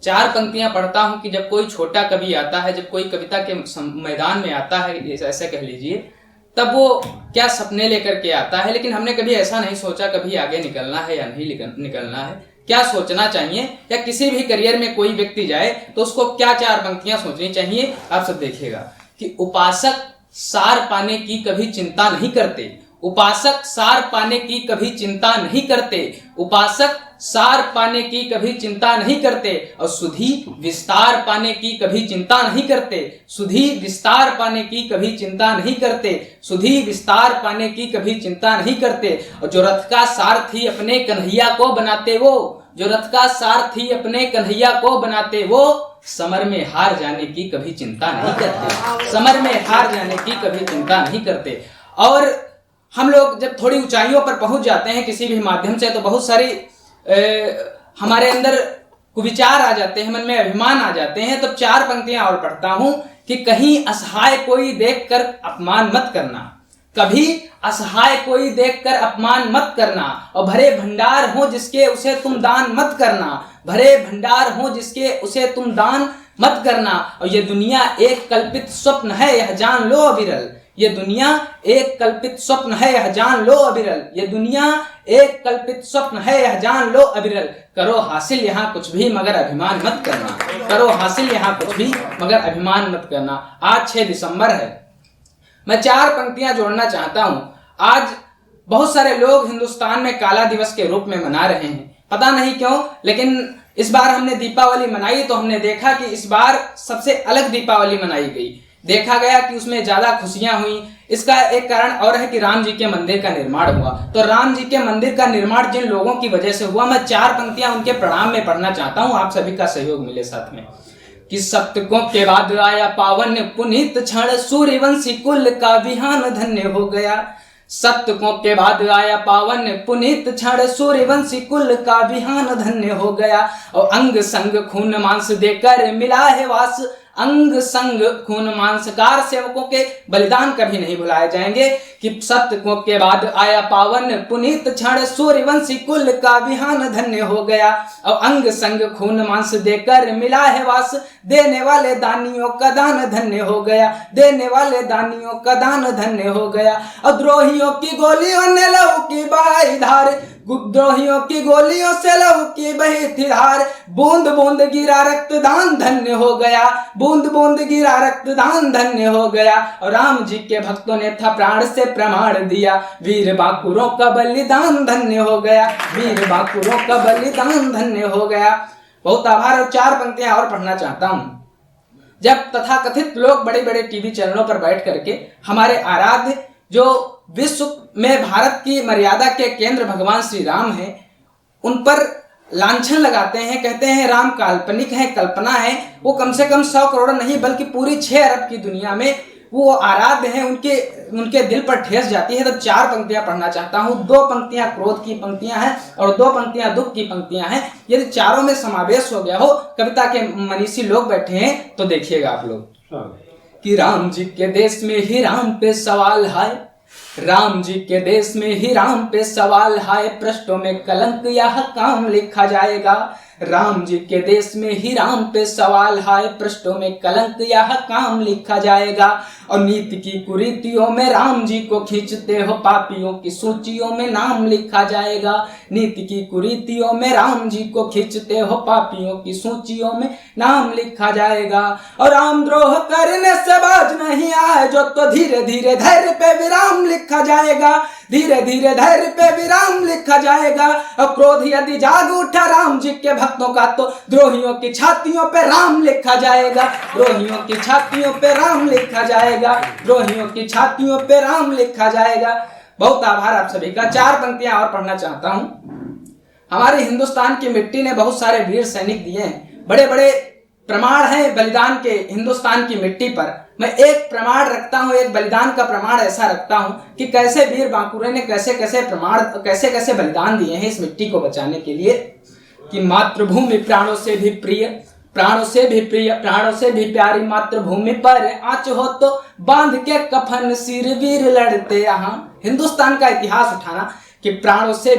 4 पंक्तियां पढ़ता हूं कि जब कोई छोटा कवि आता है, जब कोई कविता के मैदान में आता है, ऐसा कह लीजिए, तब वो क्या सपने लेकर के आता है। लेकिन हमने कभी ऐसा नहीं सोचा कभी आगे निकलना है या नहीं निकलना है, क्या सोचना चाहिए, या किसी भी करियर में कोई व्यक्ति जाए तो उसको क्या 4 पंक्तियां सोचनी चाहिए। आप सब देखिएगा कि उपासक सार पाने की कभी चिंता नहीं करते, उपासक सार पाने की कभी चिंता नहीं करते, उपासक सार पाने की कभी चिंता नहीं करते, और सुधी विस्तार पाने की कभी चिंता नहीं करते, सुधी विस्तार पाने की कभी चिंता नहीं करते, सुधी विस्तार पाने की कभी चिंता नहीं करते। और जो रथ का सारथी अपने कन्हैया को बनाते वो, जो रथ का सारथी अपने कन्हैया को बनाते वो, समर में हार जाने की कभी चिंता नहीं करते, समर में हार जाने की कभी चिंता नहीं करते। और हम लोग जब थोड़ी ऊंचाइयों पर पहुंच जाते हैं किसी भी माध्यम से, तो बहुत सारी हमारे अंदर कुविचार आ जाते हैं, मन में अभिमान आ जाते हैं। तो 4 पंक्तियां और पढ़ता हूं कि कहीं असहाय कोई देखकर अपमान मत करना, कभी असहाय कोई देखकर अपमान मत करना, और भरे भंडार हो जिसके उसे तुम दान मत करना, भरे भंडार हो जिसके उसे तुम दान मत करना। और ये दुनिया एक कल्पित स्वप्न है, यह जान लो अविरल, ये दुनिया एक कल्पित स्वप्न है, यह जान लो अविरल, ये दुनिया एक कल्पित स्वप्न है, यह जान लो अविरल। करो हासिल यहाँ कुछ भी मगर अभिमान मत करना, करो हासिल यहाँ कुछ भी मगर अभिमान मत करना। आज 6 दिसंबर है, मैं 4 पंक्तियां जोड़ना चाहता हूं। आज बहुत सारे लोग हिंदुस्तान में काला दिवस के रूप में मना रहे हैं, पता नहीं क्यों, लेकिन इस बार हमने दीपावली मनाई तो हमने देखा कि इस बार सबसे अलग दीपावली मनाई गई, देखा गया कि उसमें ज्यादा खुशियां हुई। इसका एक कारण और है कि राम जी के मंदिर का निर्माण हुआ। तो राम जी के मंदिर का निर्माण जिन लोगों की वजह से हुआ, मैं 4 पंक्तियां उनके प्रणाम में पढ़ना चाहता हूं, आप सभी का सहयोग मिले साथ में। कि सप्तकों के बाद आया पावन पुनीत क्षण, सूर्यवंशी कुल का विहान धन्य हो गया। सप्तकों के बाद आया पावन पुनीत क्षण, सूर्यवंशी कुल का विहान धन्य हो गया। और अंग संग खून मांस देकर मिला है वास, अंग संग खून मांसकार सेवकों के बलिदान कभी नहीं भुलाए जाएंगे। कि सप्तकों के बाद आया पावन पुनीत क्षण, सूर्यवंशी कुल का विहान धन्य हो गया। और अंग संग खून मांस देकर मिला है वास, देने वाले दानियों का दान धन्य हो गया, देने वाले दानियों का दान धन्य हो गया। और द्रोहियों की गोलियों ने लहू की बहाई धार, द्रोहियों की गोलियों से लहू की बही थी धार, बूंद बूंद गिरा रक्तदान धन्य हो गया, बूंद बूंद गिरा रक्तदान धन्य हो गया। और राम जी के भक्तों ने था प्राण से प्रमाण दिया, वीर बाकुरों का बलिदान धन्य हो गया, वीर बाकुरों का बलिदान धन्य हो गया। बहुत आभार। और 4 पंक्तियां और पढ़ना चाहता हूं। जब तथाकथित लोग बड़े बड़े टीवी चैनलों पर बैठ करके हमारे आराध्य जो विश्व में भारत की मर्यादा के केंद्र भगवान श्री राम हैं, उन पर लांछन लगाते हैं, कहते हैं राम काल्पनिक है, कल्पना है, वो कम से कम 100 करोड़ नहीं बल्कि पूरी 6 अरब की दुनिया में वो आराध्य हैं, उनके दिल पर ठेस जाती है। तो 4 पंक्तियां पढ़ना चाहता हूं। 2 पंक्तियां क्रोध की पंक्तियां हैं और 2 पंक्तियां दुख की पंक्तियां हैं। यदि चारों में समावेश हो गया हो, कविता के मनीषी लोग बैठे हैं तो देखिएगा आप लोग। कि राम जी के देश में ही राम पे सवाल है, राम जी के देश में ही राम पे सवाल है, पृष्ठों में कलंक यह काम लिखा जाएगा। राम जी के देश में ही राम पे सवाल है, पृष्ठों में कलंक यह काम लिखा जाएगा। और नीति की कुरीतियों में राम जी को खींचते हो, पापियों की सूचियों में नाम लिखा जाएगा। नीति की कुरीतियों में राम जी को खींचते हो, पापियों की सूचियों में नाम लिखा जाएगा। और राम द्रोह करने से बाज नहीं आए जो, तो धीरे धीरे धैर्य पे विराम लिखा जाएगा, धीरे धीरे धैर्य पे विराम लिखा जाएगा। और क्रोध यदि जाग उठा राम जी के भक्तों का, तो द्रोहियों की छातियों पे राम लिखा जाएगा, द्रोहियों की छातियों पे राम लिखा जाएगा, द्रोहियों की छातियों पे राम लिखा जाएगा। बहुत आभार आप सभी का। 4 पंक्तियां और पढ़ना चाहता हूं। हमारे हिंदुस्तान की मिट्टी ने बहुत सारे वीर सैनिक दिए हैं, बड़े बड़े प्रमाण हैं बलिदान के हिंदुस्तान की मिट्टी पर। मैं एक प्रमाण रखता हूं, एक बलिदान का प्रमाण ऐसा रखता हूं कि कैसे वीर बांकुरे ने कैसे कैसे बलिदान दिए हैं इस मिट्टी को बचाने के लिए। कि मातृभूमि प्राणों से भी प्रिय, प्राणों से भी प्रिय, प्राणों से भी प्यारी मातृभूमि पर आँच हो तो बांध के कफन सिर वीर लड़ते यहाँ। हिंदुस्तान का इतिहास उठाना कि प्राणों से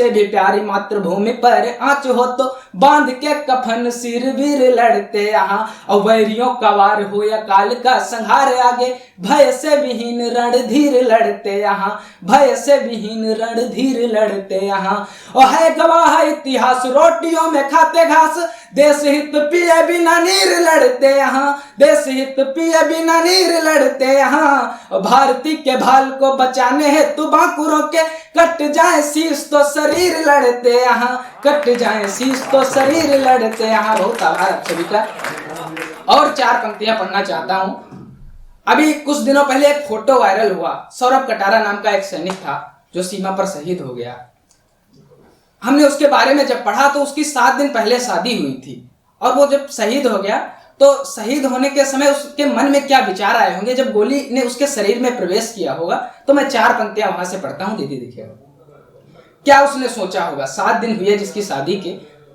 भी प्यारी मातृभूमि पर आँच हो तो बांध के कफन सिर वीर लड़ते यहाँ, और वैरियों का वार हो या काल का संहार आगे भय से विहीन रणधीर लड़ते यहाँ, भय से विहीन रणधीर लड़ते यहाँ। और है गवाह इतिहास रोटियों में खाते घास, देश हित पिए बिना नीर लड़ते यहाँ, देश हित पिए बिना नीर लड़ते यहाँ। और भारती के भाल को बचाने हेतु बांकुरों के कट जाए शीश तो शरीर लड़ते यहाँ, कट जाए शीश तो शरीर लड़ते यहाँ। बहुत आभार आप सभी का। और 4 पंक्तियां पढ़ना चाहता हूं। अभी कुछ दिनों पहले एक फोटो वायरल हुआ, सौरभ कटारा नाम का एक सैनिक था जो सीमा पर शहीद हो गया। हमने उसके बारे में जब पढ़ा तो उसकी 7 दिन पहले शादी हुई थी, और वो जब शहीद हो गया तो शहीद होने के समय उसके मन में क्या विचार आए होंगे जब गोली ने उसके शरीर में प्रवेश किया होगा। तो मैं 4 पंक्तियां वहां से पढ़ता हूं, दीदी देखिएगा क्या उसने सोचा होगा। 7 दिन हुए जिसकी शादी के,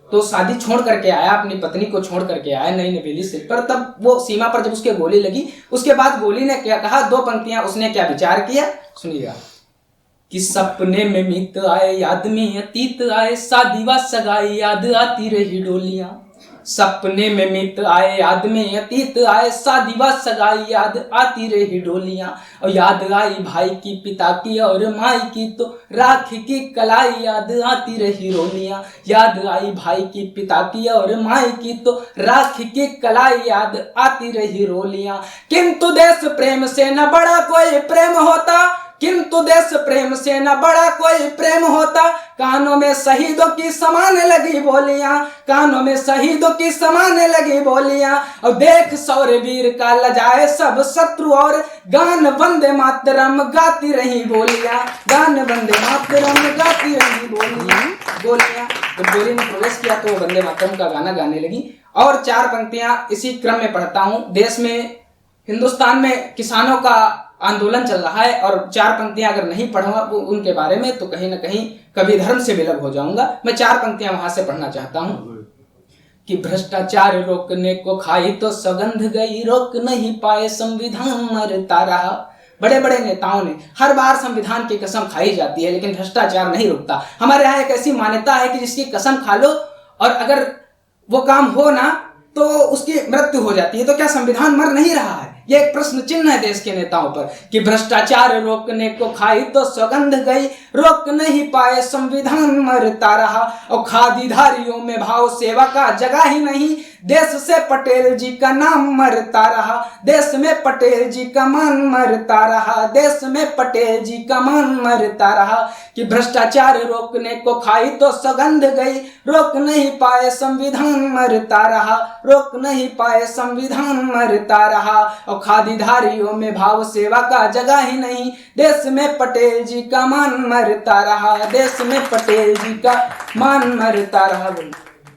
तो शादी छोड़ करके आया, अपनी पत्नी को छोड़ करके आया नई नवेली से, पर तब वो सीमा पर जब उसके गोली लगी, उसके बाद गोली ने क्या कहा, 2 पंक्तियां उसने क्या विचार किया सुनिएगा। कि सपने में मित आए याद में अतीत आए, शादी व सगाई याद आती रही डोलियां। सपने में मित आए याद में अतीत आए, शादी व सगाई याद आती रही डोलियां। और याद आई भाई की पिता की और माई की, तो राखी की कलाई याद आती रही रोलियां। याद आई भाई की पिता की और माई की, तो राखी की कलाई याद आती रही रोलियां। किंतु देश प्रेम से न बड़ा कोई प्रेम होता, किंतु देश प्रेम से न बड़ा कोई प्रेम होता। कानों में शहीदों की समाने लगी बोलियां, कानों में शहीदों की समाने लगी बोलियां। और देख शौर्यवीर का लजाए सब शत्रु, और गान वंदे मातरम गाती रही बोलियां, गान वंदे मातरम गाती रही बोलियां। जब गोली ने प्रवेश किया तो वंदे मातरम का गाना गाने लगी। और 4 पंक्तियां इसी क्रम में पढ़ता हूं। देश में, हिंदुस्तान में किसानों का आंदोलन चल रहा है, और 4 पंक्तियां अगर नहीं पढ़ूंगा उनके बारे में तो कहीं ना कहीं कवि धर्म से विलग हो जाऊंगा। मैं 4 पंक्तियां वहां से पढ़ना चाहता हूं। कि भ्रष्टाचार रोकने को खाई तो सौगंध गई, रोक नहीं पाए संविधान मरता रहा। बड़े बड़े नेताओं ने हर बार संविधान की कसम खाई जाती है, लेकिन भ्रष्टाचार नहीं रुकता। हमारे यहाँ एक ऐसी मान्यता है कि जिसकी कसम खा लो और अगर वो काम हो ना तो उसकी मृत्यु हो जाती है। तो क्या संविधान मर नहीं रहा है? ये एक प्रश्न चिन्ह है देश के नेताओं पर। कि भ्रष्टाचार रोकने को खाई तो सौगंध गई, रोक नहीं पाए संविधान मरता रहा। और खादीधारियों में भाव सेवा का जगह ही नहीं, देश से पटेल जी का नाम मरता रहा। देश में पटेल जी का मान मरता रहा, देश में पटेल जी का मान मरता रहा। कि भ्रष्टाचार रोकने को खाई तो सौगंध गई, रोक नहीं पाए संविधान मरता रहा, रोक नहीं पाए संविधान मरता रहा। और खादीधारियों में भाव सेवा का जगह ही नहीं, देश में पटेल जी का मान मरता रहा, देश में पटेल जी का मान मरता रहा।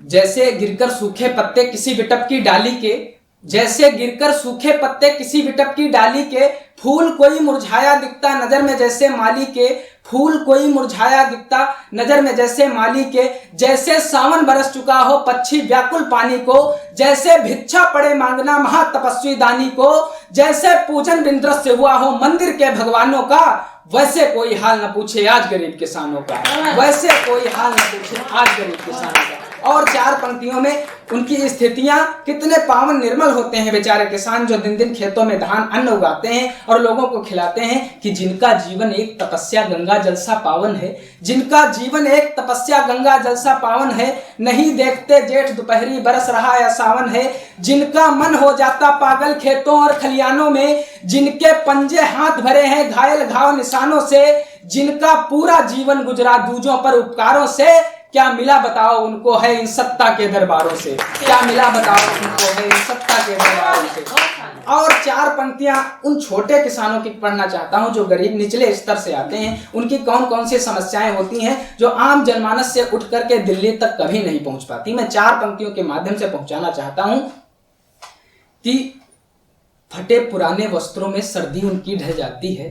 जैसे गिरकर सूखे पत्ते किसी विटप की डाली के, जैसे गिरकर सूखे पत्ते किसी विटप की डाली के, फूल कोई मुरझाया दिखता नजर में जैसे माली के, फूल कोई मुरझाया दिखता नजर में जैसे माली के। जैसे सावन बरस चुका हो पक्षी व्याकुल पानी को, जैसे भिक्षा पड़े मांगना महातपस्वी दानी को। जैसे पूजन बिंद्रस से हुआ हो मंदिर के भगवानों का, वैसे कोई हाल न पूछे आज गरीब किसानों का, वैसे कोई हाल न पूछे आज गरीब किसानों का। और 4 पंक्तियों में उनकी स्थितियां कितने पावन निर्मल होते हैं बेचारे किसान, जो दिन दिन खेतों में धान अन्न उगाते हैं और लोगों को खिलाते हैं। कि जिनका जीवन एक तपस्या गंगा जलसा पावन है, जिनका जीवन एक तपस्या गंगा जलसा पावन है। नहीं देखते जेठ दोपहरी बरस रहा या सावन है, जिनका मन हो जाता पागल खेतों और खलियानों में। जिनके पंजे हाथ भरे हैं घायल घाव निशानों से, जिनका पूरा जीवन गुजरा दूजों पर उपकारों से। क्या मिला बताओ उनको है इन सत्ता के दरबारों से, क्या मिला बताओ उनको है इन सत्ता के दरबारों से। और 4 पंक्तियां उन छोटे किसानों की पढ़ना चाहता हूं जो गरीब निचले स्तर से आते हैं। उनकी कौन कौन सी समस्याएं होती हैं जो आम जनमानस से उठ करके दिल्ली तक कभी नहीं पहुंच पाती। मैं 4 पंक्तियों के माध्यम से पहुंचाना चाहता हूं। कि फटे पुराने वस्त्रों में सर्दी उनकी ढल जाती है,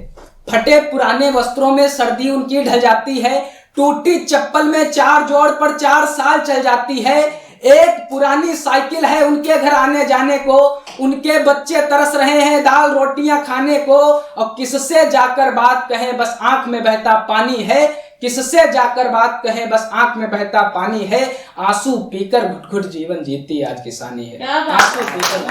फटे पुराने वस्त्रों में सर्दी उनकी ढल जाती है। टूटी चप्पल में 4 जोड़ पर 4 साल चल जाती है। एक पुरानी साइकिल है उनके घर आने जाने को, उनके बच्चे तरस रहे हैं दाल रोटियां खाने को, और किससे जाकर बात कहें बस आंख में बहता पानी है, किससे जाकर बात कहें बस आंख में बहता पानी है, आंसू पीकर घुट घुट जीवन जीती आज किसानी है। क्या बात आंसू पीकर